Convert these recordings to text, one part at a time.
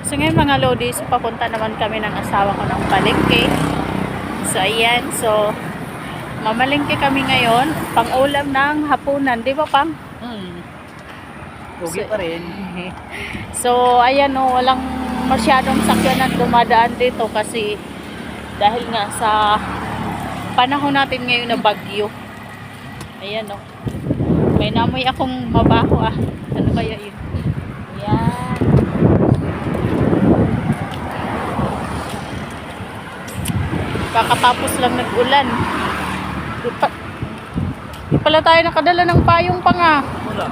So ngayon mga lodis, papunta naman kami ng asawa ko ng palengke. So ayan, so mamalengke kami ngayon, pang-ulam ng hapunan, di ba pang? Ugi pa rin. So ayan o, walang masyadong sakyanan dumadaan dito kasi dahil nga sa panahon natin ngayon na bagyo. Ayan o, may namoy akong mabaho ah. Ano kaya yun? Ayan. Kakatapos lang nag-ulan. Di pala tayo nakadala ng payong pa nga. Wala.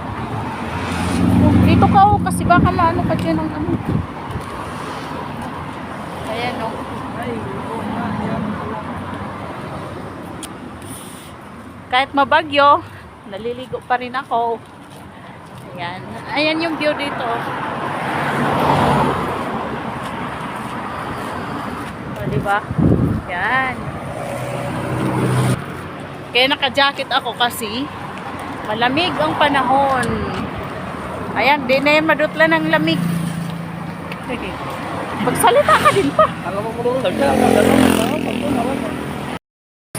Dito ka o, kasi baka maano ka dyan ng ano. Ayan o. Kahit mabagyo, naliligo pa rin ako. Ayan. Ayan yung view dito. O, diba? Yan. Kaya naka-jacket ako kasi malamig ang panahon. Ayan, di na yan madutla ng lamig. Magsalita ka din pa. Alam mo mo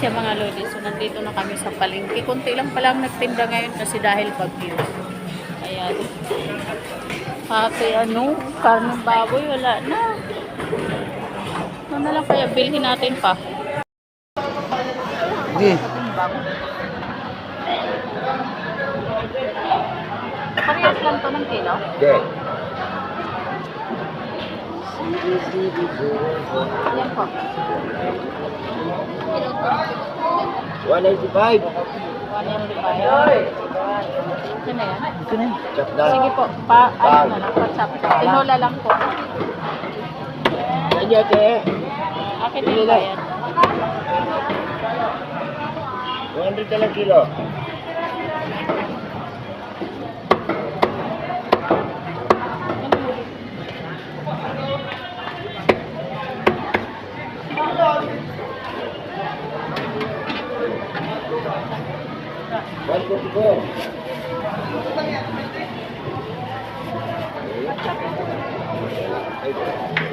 Siya mga lodi, so nandito na kami sa palengke. Kunti lang palang nagtinda ngayon kasi dahil bagyo. Ayan. Pati ano, karneng baboy, wala na. Ano na lang kaya bilhin natin pa? Sige. Parehas lang to ng kilo? Sige. Yan po. 185. 195. Ito na yan. Ito na. Chop na. Sige po, ano na lang, WhatsApp. Tinola lang po. Yan yun, te. Akin din ba yan? 100 na lang kilo. One forty four.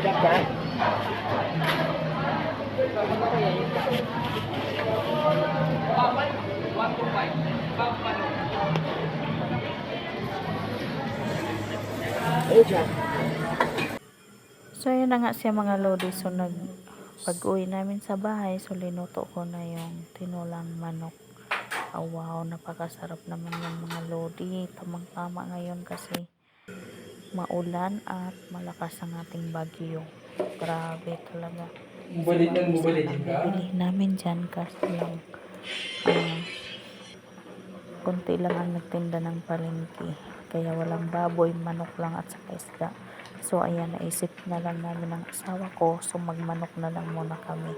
Chop ka. So yun na nga siya mga lodi. So pag-uwi namin sa bahay, so linuto ko na yung tinulang manok. Oh, wow, napakasarap naman yung mga lodi. Tamang-tama ngayon kasi maulan at malakas ang ating bagyo. Grabe talaga. Bumalik ka? Bili namin dyan kasi lang kunti lang ang nagtinda ng palengke. Kaya walang baboy, manok lang at saka isda. So ayan, naisip na lang namin ng asawa ko. So magmanok na lang muna kami.